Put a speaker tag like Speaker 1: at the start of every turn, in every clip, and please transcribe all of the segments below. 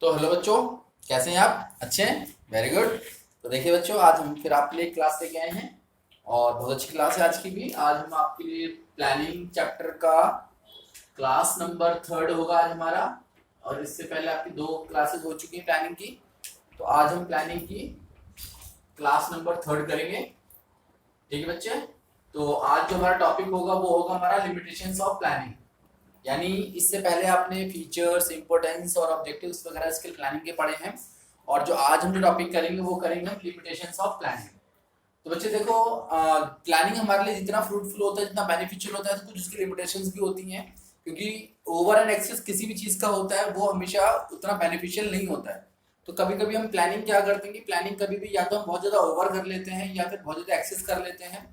Speaker 1: तो हेलो बच्चों, कैसे हैं आप? अच्छे हैं, वेरी गुड। तो देखिए बच्चों, आज हम फिर आपके लिए क्लास लेके आए हैं और बहुत अच्छी क्लास है आज की भी। आज हम आपके लिए प्लानिंग चैप्टर का क्लास नंबर थर्ड होगा आज हमारा। और इससे पहले आपकी दो क्लासेस हो चुकी हैं प्लानिंग की। तो आज हम प्लानिंग की क्लास नंबर थर्ड करेंगे। ठीक है बच्चे। तो आज जो हमारा टॉपिक होगा वो होगा हमारा लिमिटेशंस ऑफ प्लानिंग। यानी इससे पहले आपने फीचर्स, इंपॉर्टेंस और ऑब्जेक्टिव्स वगैरह इसके प्लानिंग के पढ़े हैं। और जो आज हम जो टॉपिक करेंगे वो करेंगे हम लिमिटेशंस ऑफ प्लानिंग। तो बच्चे देखो, प्लानिंग हमारे लिए जितना फ्रूटफुल होता है, जितना बेनिफिशियल होता है, तो कुछ उसकी लिमिटेशंस भी होती हैं। क्योंकि ओवर एंड एक्सेस किसी भी चीज़ का होता है वो हमेशा उतना बेनिफिशियल नहीं होता है। तो कभी कभी हम प्लानिंग क्या करते हैं कि प्लानिंग कभी भी या तो हम बहुत ज़्यादा ओवर कर लेते हैं या फिर बहुत ज़्यादा एक्सेस कर लेते हैं,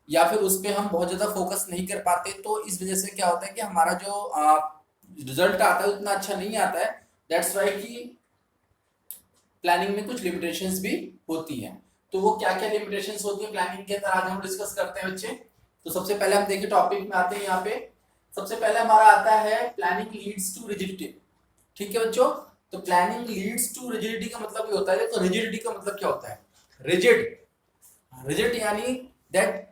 Speaker 1: या फिर उस पर हम बहुत ज़्यादा फोकस नहीं कर पाते। तो इस वजह से क्या होता है कि हमारा जो रिजल्ट आता है उतना अच्छा नहीं आता है। दैट्स वाई कि प्लानिंग में कुछ लिमिटेशंस भी होती हैं। तो वो क्या क्या लिमिटेशंस होती है प्लानिंग के अंदर आज हम डिस्कस करते हैं बच्चे। तो सबसे पहले हम देखिए टॉपिक में आते हैं यहाँ पे। सबसे पहले हमारा आता है प्लानिंग लीड्स टू रिजिडिटी। ठीक है बच्चों। तो प्लानिंग लीड्स टू रिजिडिटी का मतलब ये होता है, तो रिजिडिटी का मतलब क्या होता है? रिजिड, रिजिड यानी that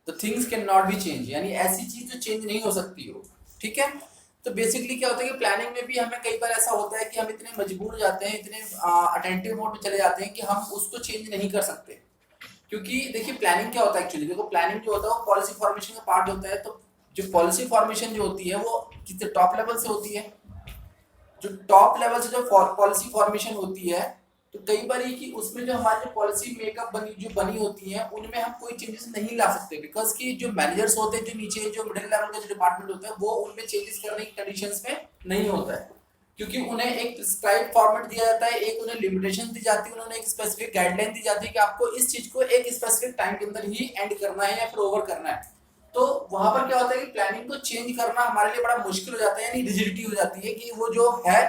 Speaker 1: the things can not be change, यानी ऐसी चीज जो चेंज नहीं हो सकती हो। ठीक है। तो बेसिकली क्या होता है कि प्लानिंग में भी हमें कई बार ऐसा होता है कि हम इतने मजबूर हो जाते हैं, इतने अटेंटिव मोड में चले जाते हैं कि हम उसको चेंज नहीं कर सकते। क्योंकि देखिए प्लानिंग क्या होता है एक्चुअली, देखो प्लानिंग जो होता है वो पॉलिसी फॉर्मेशन का पार्ट होता है। तो जो पॉलिसी फॉर्मेशन जो होती है वो कितने टॉप लेवल से होती है। जो टॉप लेवल से जो पॉलिसी फॉर्मेशन होती है, तो कई बार कि उसमें जो हमारी जो पॉलिसी मेकअप बनी होती है उनमें हम कोई चेंजेस नहीं ला सकते। बिकॉज कि जो मैनेजर्स होते हैं, जो नीचे जो मिडिल लेवल का जो डिपार्टमेंट होता है, वो उनमें चेंजेस करने की कंडीशंस में नहीं होता है। क्योंकि उन्हें एक प्रिस्क्राइब फॉर्मेट दिया जाता है, एक उन्हें लिमिटेशन दी जाती है, उन्हें एक स्पेसिफिक गाइडलाइन दी जाती है कि आपको इस चीज को एक स्पेसिफिक टाइम के अंदर ही एंड करना है या फिर ओवर करना है। तो वहां पर क्या होता है कि प्लानिंग को चेंज करना हमारे लिए बड़ा मुश्किल हो जाता है, यानी रिजिडिटी हो जाती है कि वो जो है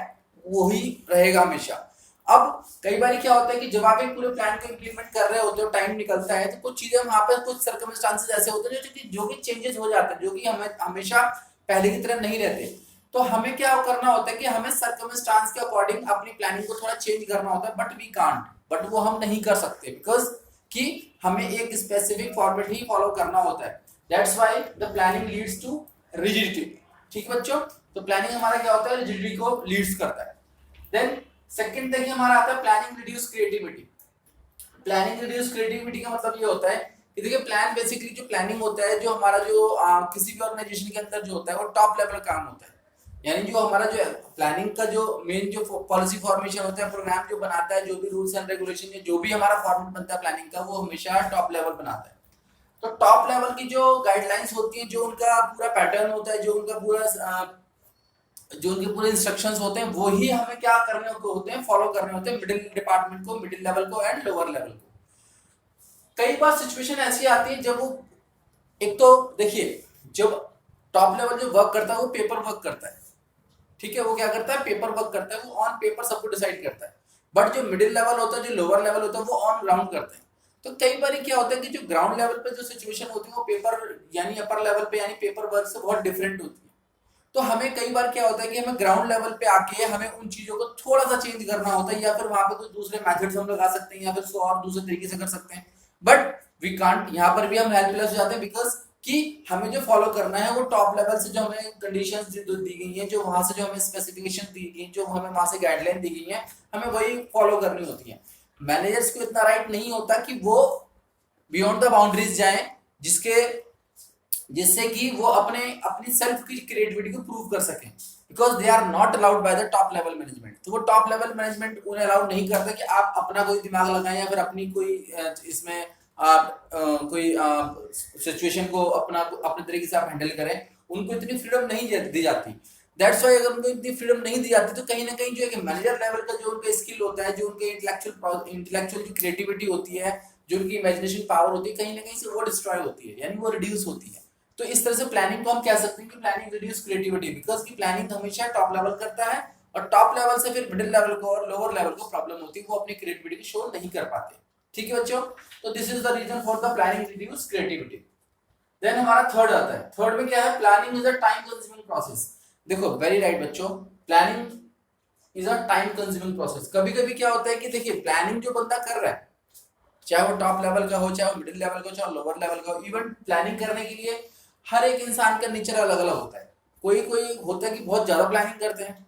Speaker 1: वही रहेगा हमेशा। अब कई बार क्या होता है कि जब आप एक पूरे प्लान को इंप्लीमेंट कर रहे होते हो, टाइम निकलता है, तो कुछ चीजें वहां पर कुछ सर्कमस्टांसेस ऐसे होते हैं जो कि चेंजेस हो जाते हैं, जो कि हमें हमेशा पहले की तरह नहीं रहते। तो हमें क्या करना होता है कि हमें सर्कमस्टांस के अकॉर्डिंग अपनी प्लानिंग को थोड़ा चेंज करना होता है, बट वी कांट, बट वो हम नहीं कर सकते बिकॉज कि हमें एक स्पेसिफिक फॉर्मेट ही फॉलो करना होता है। That's why the planning leads to rigidity. ठीक है बच्चों। तो प्लानिंग हमारा क्या होता है, रिजिडिटी को लीड्स करता है। देन सेकंड देखिए हमारा आता है planning reduce creativity. Planning reduce creativity का मतलब ये होता है कि देखिए प्लान बेसिकली जो प्लानिंग होता है, जो हमारा जो किसी भी ऑर्गेनाइजेशन के अंदर जो होता है वो टॉप लेवल काम होता है। यानी जो हमारा जो प्लानिंग का जो मेन जो पॉलिसी फॉर्मेशन होता है, प्रोग्राम जो बनाता है, जो भी रूल्स एंड रेगुलेशन है, जो भी हमारा फॉर्मेट बनता है प्लानिंग का, वो हमेशा टॉप लेवल बनाता है। तो टॉप लेवल की जो गाइडलाइंस होती हैं, जो उनका पूरा पैटर्न होता है, जो उनका पूरा जो उनके पूरे इंस्ट्रक्शंस होते हैं, वो ही हमें क्या करने को होते हैं, फॉलो करने होते हैं, मिडिल डिपार्टमेंट को, मिडिल लेवल को एंड लोअर लेवल को। कई बार सिचुएशन ऐसी आती है जब वो, एक तो देखिए जब टॉप लेवल जो वर्क करता है वो पेपर वर्क करता है। ठीक है, वो क्या करता है, पेपर वर्क करता है, वो ऑन पेपर सबको डिसाइड करता है। बट जो मिडिल लेवल होता है, जो लोअर लेवल होता है, वो ऑन ग्राउंड करते हैं। तो कई बार क्या होता है कि जो ग्राउंड लेवल पे जो सिचुएशन होती है वो पेपर यानी अपर लेवल पे यानी पेपर वर्क से बहुत डिफरेंट होती है। तो हमें कई बार क्या होता है कि हमें ग्राउंड लेवल पे आके हमें उन चीजों को थोड़ा सा चेंज करना होता है, या फिर वहां पे कुछ दूसरे मेथड्स हम लगा सकते हैं, या फिर उसको और दूसरे तरीके से कर सकते हैं। बट वी कांट, यहाँ पर भी हम हेल्पलेस हो जाते हैं बिकॉज कि हमें जो फॉलो करना है वो टॉप लेवल से जो हमें कंडीशंस दी गई हैं, जो वहां से जो हमें स्पेसिफिकेशन दी गई, जो हमें वहां से गाइडलाइन दी गई है, हमें वही फॉलो करनी होती है। मैनेजर्स को इतना राइट नहीं होता कि वो बियॉन्ड द बाउंड्रीज जाएं, जिसके जिससे कि वो अपने अपनी सेल्फ की क्रिएटिविटी को प्रूव कर सकें। Because they are not allowed by the top level management. तो वो टॉप लेवल मैनेजमेंट उन्हें अलाउड नहीं करता कि आप अपना कोई दिमाग लगाएं या फिर अपनी कोई इसमें आप कोई सिचुएशन को अपना अपने तरीके से आप हैंडल करें। उनको इतनी फ्रीडम नहीं दी जाती। दैट्स वाई अगर उनको इतनी फ्रीडम नहीं दी जाती, तो कहीं ना कहीं जो एक मैनेजर लेवल का जो उनका स्किल होता है, जो उनके इंटेलेक्चुअल जो क्रिएटिविटी होती है, जो उनकी इमेजिनेशन पावर होती है, कहीं ना कहीं से वो डिस्ट्रॉय होती है, यानी वो रिड्यूस होती है। तो इस तरह से प्लानिंग को हम कह सकते हैं कि प्लानिंग रिड्यूस क्रिएटिविटी, बिकॉज की प्लानिंग हमेशा टॉप लेवल करता है, और टॉप लेवल से फिर मिडिल लेवल को और लोअर लेवल को प्रॉब्लम होती है, वो अपनी क्रिएटिविटी शो नहीं कर पाते। ठीक है बच्चों। तो this is the reason for the planning reduce creativity. Then हमारा थर्ड आता है। थर्ड में क्या है, planning is a time consuming process. देखो वेरी राइट बच्चों, planning is a time consuming process. कभी कभी क्या होता है कि देखिए प्लानिंग जो बंदा कर रहा है, चाहे वो टॉप लेवल का हो, चाहे वो मिडिल लेवल का हो, चाहे लोअर लेवल का हो, इवन प्लानिंग करने के लिए हर एक इंसान का नेचर अलग अलग होता है। कोई कोई होता है कि बहुत ज्यादा प्लानिंग करते हैं,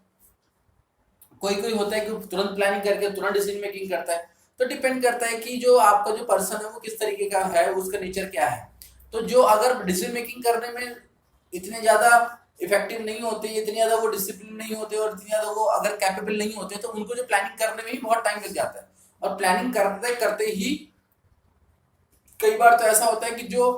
Speaker 1: कोई कोई होता है कि तुरंत प्लानिंग करके तुरंत डिसीजन मेकिंग करता है। तो डिपेंड करता है कि जो आपका जो पर्सन है वो किस तरीके का है, उसका नेचर क्या है। तो जो अगर डिसीजन मेकिंग करने में इतने ज्यादा इफेक्टिव नहीं होते, इतने ज्यादा वो डिसिप्लिन नहीं होते और इतने ज्यादा वो अगर कैपेबल नहीं होते, तो उनको जो प्लानिंग करने में ही बहुत टाइम लग जाता है। और प्लानिंग करते करते ही कई बार तो ऐसा होता है कि जो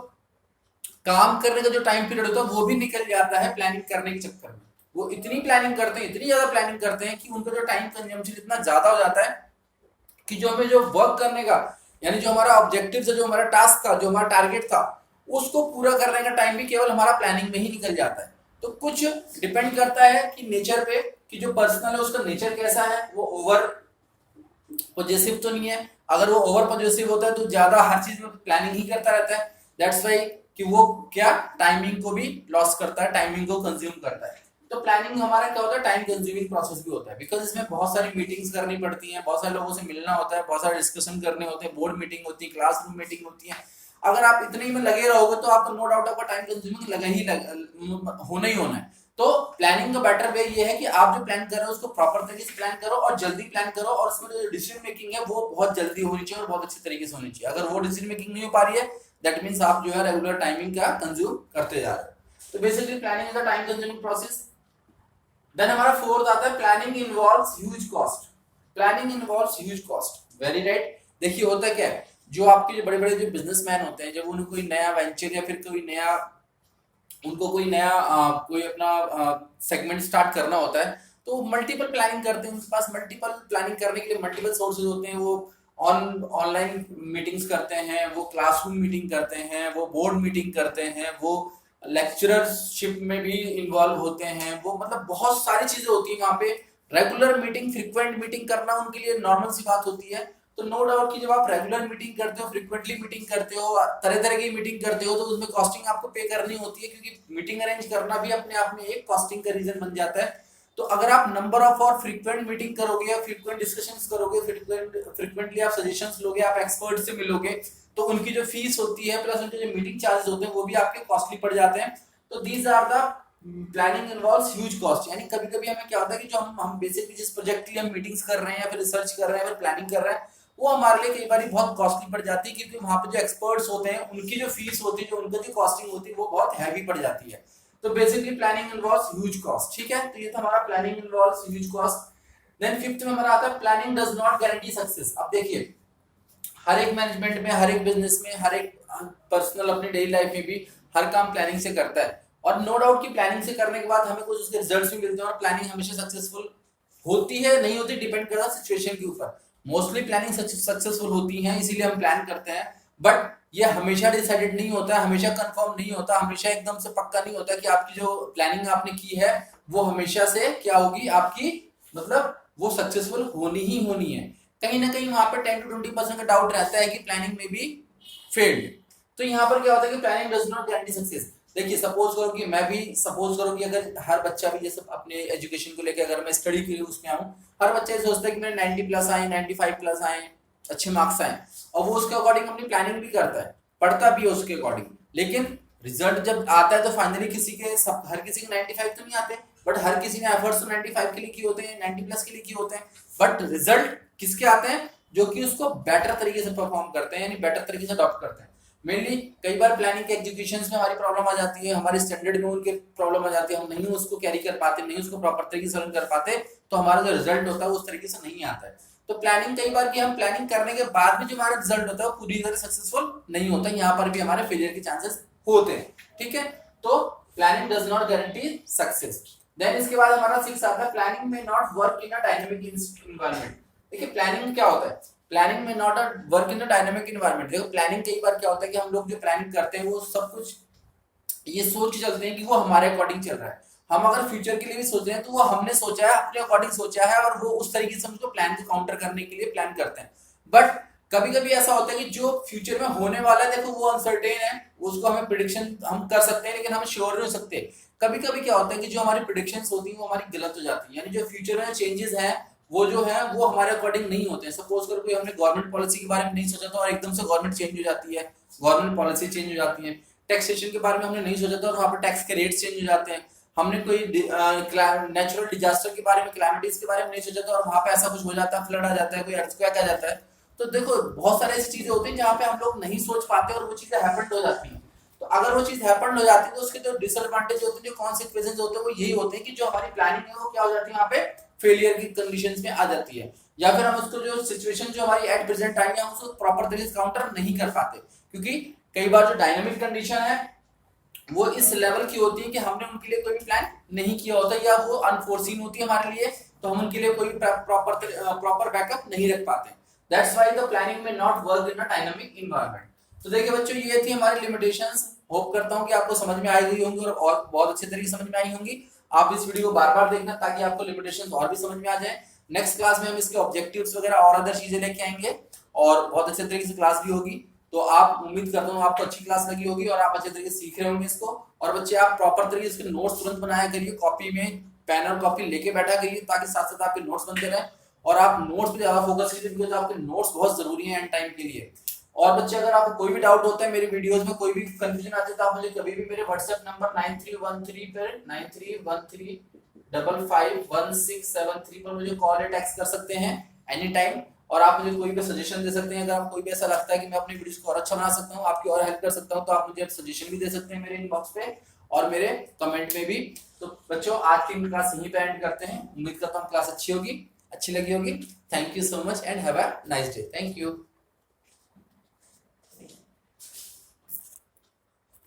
Speaker 1: काम करने का जो टाइम पीरियड होता है वो भी निकल जाता है प्लानिंग करने के चक्कर में। वो इतनी प्लानिंग करते हैं, इतनी ज्यादा प्लानिंग करते हैं कि उनका जो टाइम कंजम्पशन इतना ज्यादा हो जाता है कि जो हमें जो वर्क करने का, यानी जो हमारा ऑब्जेक्टिव था, जो हमारा टास्क था, जो हमारा टारगेट था, उसको पूरा करने का टाइम भी केवल हमारा प्लानिंग में ही निकल जाता है। तो कुछ डिपेंड करता है कि नेचर पे, कि जो पर्सनल है उसका नेचर कैसा है। वो ओवर पॉजिटिव तो नहीं है। अगर वो ओवर पॉजिटिव होता है तो ज्यादा हर चीज में प्लानिंग ही करता रहता है। दैट्स वाई कि वो क्या टाइमिंग को भी लॉस करता है, टाइमिंग को कंज्यूम करता है। तो प्लानिंग हमारा क्या होता है, टाइम कंज्यूमिंग प्रोसेस भी होता है, बिकॉज इसमें बहुत सारी मीटिंग्स करनी पड़ती हैं, बहुत सारे लोगों से मिलना होता है, बहुत सारे डिस्कशन करने होते हैं, बोर्ड मीटिंग होती है, क्लासरूम मीटिंग होती है। अगर आप इतने ही में लगे रहोगे तो आपको नो डाउट आपका टाइम कंज्यूमिंग होना ही होना है। तो प्लानिंग का बेटर वे ये है कि आप जो प्लान कर रहे हो उसको प्रॉपर तरीके से प्लान करो और जल्दी प्लान करो, और उसमें जो डिसीजन मेकिंग है वो बहुत जल्दी होनी चाहिए और बहुत अच्छे तरीके से होनी चाहिए। अगर वो डिसीजन मेकिंग नहीं हो पा रही है, दैट मींस आप जो है रेगुलर टाइमिंग का कंज्यूम करते जा रहे हो। तो basically planning is a time consuming process. Then हमारा फोर्थ आता है planning involves huge cost. Planning involves huge cost, very right. देखिए होता क्या है, जो आपके जो बड़े बड़े जो बिजनेसमैन होते हैं, जब उन्हें कोई नया वेंचर या फिर कोई नया उनको कोई नया कोई अपना सेगमेंट स्टार्ट करना होता है, तो मल्टीपल प्लानिंग करते हैं। उनके पास मल्टीपल प्लानिंग करने के लिए मल्टीपल सोर्सेज होते हैं। वो ऑनलाइन मीटिंग्स करते हैं, वो क्लासरूम मीटिंग करते हैं, वो बोर्ड मीटिंग करते हैं, वो लेक्चररशिप में भी इन्वॉल्व होते हैं। वो मतलब बहुत सारी चीजें होती है वहाँ पे। रेगुलर मीटिंग, फ्रीक्वेंट मीटिंग करना उनके लिए नॉर्मल सी बात होती है। तो नो डाउट कि जब आप रेगुलर मीटिंग करते हो, फ्रीक्वेंटली मीटिंग करते हो, तरह तरह की मीटिंग करते हो, तो उसमें कॉस्टिंग आपको पे करनी होती है, क्योंकि मीटिंग अरेंज करना भी अपने आप में एक कॉस्टिंग का रीजन बन जाता है। तो अगर आप नंबर ऑफ और फ्रीक्वेंट मीटिंग करोगे, फ्रीक्वेंट डिस्कशंस करोगे, फ्रीक्वेंटली आप सजेशंस लोगे, आप एक्सपर्ट से मिलोगे, तो उनकी जो फीस होती है प्लस उनके जो मीटिंग चार्जेस होते हैं वो भी आपके कॉस्टली पड़ जाते हैं। तो these are the planning involves huge cost. यानी कभी कभी हमें क्या होता है कि जो हम बेसिकली जिस प्रोजेक्ट के लिए हम मीटिंग्स कर रहे हैं या फिर रिसर्च कर रहे हैं या फिर प्लानिंग कर रहे हैं, वो हमारे लिए कई बार बहुत कॉस्टली पड़ जाती है, क्योंकि वहां पे जो एक्सपर्ट्स होते हैं उनकी जो फीस होती है, जो उनका जो कॉस्टिंग होती है, वो बहुत हैवी पड़ जाती है। तो basically planning involves huge cost. ठीक है, तो ये था हमारा planning involves huge cost. Then fifth में हमारा आता है planning does not guarantee success. अब देखिए हर एक मैनेजमेंट में, हर एक बिजनेस में, हर एक पर्सनल अपनी डेली लाइफ में भी हर काम प्लानिंग से करता है। और नो डाउट कि प्लानिंग से करने के बाद हमें कुछ उसके रिजल्ट्स भी मिलते हैं, और प्लानिंग हमेशा सक्सेसफुल होती है नहीं होती डिपेंड करता है सिचुएशन के ऊपर। मोस्टली प्लानिंग सक्सेसफुल होती है, इसीलिए हम प्लान करते हैं। बट ये हमेशा डिसाइडेड नहीं होता है, हमेशा कंफर्म नहीं होता, हमेशा एकदम से पक्का नहीं होता कि आपकी जो प्लानिंग आपने की है वो हमेशा से क्या होगी आपकी, मतलब वो सक्सेसफुल होनी ही होनी है। कहीं ना कहीं वहां पर 10 to 20% का डाउट रहता है कि प्लानिंग में भी फेल्ड। तो यहाँ पर क्या होता है कि planning does not guarantee success. देखिए सपोज करो कि मैं भी सपोज करो कि अगर हर बच्चा भी जैसे अपने एजुकेशन को लेकर अगर मैं स्टडी के लिए उसमें आऊँ, हर बच्चा ये सोचता है कि मेरे 90 प्लस आए, 95 प्लस आए, अच्छे मार्क्स आए, और वो उसके अकॉर्डिंग अपनी प्लानिंग भी करता है, पढ़ता भी है उसके अकॉर्डिंग। लेकिन रिजल्ट जब आता है तो फाइनली किसी के हर किसी के 95 तो नहीं आते, बट हर किसी ने एफर्ट्स तो 95 के लिए किए होते हैं, 90 प्लस के लिए किए होते हैं। बट रिजल्ट किसके आते हैं, जो कि उसको बेटर तरीके से परफॉर्म करते हैं, यानी बेटर तरीके से अडॉप्ट करते हैं। मेनली कई बार प्लानिंग के एग्जीक्यूशन में हमारी प्रॉब्लम आ जाती है, हमारे स्टैंडर्ड में उनके प्रॉब्लम आ जाती है, हम नहीं उसको कैरी कर पाते, नहीं उसको प्रॉपर तरीके से रन कर पाते, तो हमारा जो रिजल्ट होता है उस तरीके से नहीं आता है। तो प्लानिंग कई बार कि हम प्लानिंग करने के बाद भी जो हमारा रिजल्ट होता है वो पूरी तरह सक्सेसफुल नहीं होता, यहाँ पर भी हमारे फेलियर के चांसेस होते हैं। ठीक है, तो planning does not guarantee success. Then इसके बाद हमारा 6 आता है प्लानिंग में not work in a dynamic environment. देखिए प्लानिंग क्या होता है, प्लानिंग में not work in a dynamic environment. देखो प्लानिंग कई बार क्या होता है कि हम लोग जो प्लानिंग करते हैं वो सब कुछ ये सोच के चलते हैं कि वो हमारे अकॉर्डिंग चल रहा है। हम अगर फ्यूचर के लिए भी सोच रहे हैं तो वो हमने सोचा है, अपने अकॉर्डिंग सोचा है, और वो उस तरीके से हम उसको प्लान को काउंटर करने के लिए प्लान करते हैं। बट कभी कभी ऐसा होता है कि जो फ्यूचर में होने वाला है, देखो वो अनसर्टेन है, उसको हमें प्रिडिक्शन हम कर सकते हैं लेकिन हम श्योर नहीं हो सकते। कभी कभी क्या होता है कि जो हमारी प्रिडिक्शंस होती हैं वो हमारी गलत हो जाती है, यानी जो फ्यूचर में चेंजेस हैं वो जो है वो हमारे अकॉर्डिंग नहीं होते हैं। सपोज करो कोई हमने गवर्नमेंट पॉलिसी के बारे में नहीं सोचा था और एकदम से गवर्नमेंट चेंज हो जाती है, गवर्नमेंट पॉलिसी चेंज हो जाती है। टैक्सेशन के बारे में हमने नहीं सोचा था और वहाँ पर टैक्स के रेट्स चेंज हो जाते हैं। हमने कोई नेचुरल डिजास्टर के बारे में, क्लाइमेटीज के बारे में नहीं सोचा था और वहाँ पे ऐसा कुछ हो जाता है, फ्लड आ जाता है, कोई अर्थक्वेक आ जाता है। तो देखो बहुत सारे ऐसी चीजें होती हैं जहाँ पे हम लोग नहीं सोच पाते और वो चीजें हैपेंड हो जाती हैं। तो अगर वो चीज हैपेंड हो जाती है तो उसके जो डिसएडवांटेज होते हैं, जो कॉन्सिक्वेंसेज होते हैं वो यही होते हैं कि जो हमारी प्लानिंग है वो क्या हो जाती है, यहाँ पे फेलियर की कंडीशंस में आ जाती है, या फिर हम उसको जो सिचुएशन जो हमारी एट प्रेजेंट टाइम है हम उसको प्रॉपर तरीके से काउंटर नहीं कर पाते, क्योंकि कई बार जो डायनामिक कंडीशन है वो इस लेवल की होती है कि हमने उनके लिए कोई भी प्लान नहीं किया होता या वो अनफोर्सीन होती है हमारे लिए, तो हम उनके लिए कोई प्रॉपर बैकअप नहीं रख पाते। दैट्स व्हाई द प्लानिंग में not work in a dynamic environment. तो देखिए बच्चों ये थी हमारी लिमिटेशंस। होप करता हूं कि आपको समझ में आई हुई होंगी और बहुत अच्छे तरीके से समझ में आई होंगी। आप इस वीडियो को बार बार देखना ताकि आपको लिमिटेशंस और भी समझ में आ जाए। नेक्स्ट क्लास में हम इसके ऑब्जेक्टिव्स वगैरह और अदर चीजें लेके आएंगे और बहुत अच्छे तरीके से क्लास भी होगी। तो आप उम्मीद करता हूँ आपको अच्छी क्लास लगी होगी और आप अच्छे तरीके से सीख रहे होंगे इसको। और बच्चे आप प्रॉपर तरीके से नोट्स तुरंत बनाया करिए, कॉपी में पेन और कॉपी लेके बैठा करिए ताकि साथ साथ आपके नोट्स बनते रहे और आप नोट्स पे ज्यादा फोकस कीजिए बिकॉज आपके नोट्स बहुत जरूरी है एंड टाइम के लिए। और बच्चे अगर आपको कोई भी डाउट होता है मेरी वीडियोस में, कोई भी कंफ्यूजन आती है तो आप मुझे कभी भी मेरे व्हाट्सएप नंबर 9313 पर 9313551673 पर मुझे कॉल या टेक्स्ट कर सकते हैं एनी टाइम। और आप मुझे कोई भी सजेशन दे सकते हैं। अगर आपको कोई भी ऐसा लगता है कि मैं अपनी वीडियोस को और अच्छा बना सकता हूँ, आपकी और हेल्प कर सकता हूँ, तो आप मुझे सजेशन भी दे सकते हैं मेरे इनबॉक्स पे और मेरे कमेंट में भी। तो बच्चों आज की क्लास यहीं पे एंड करते हैं। उम्मीद करता हूँ क्लास अच्छी होगी, अच्छी लगी होगी। Thank you so much and have a nice day. Thank you.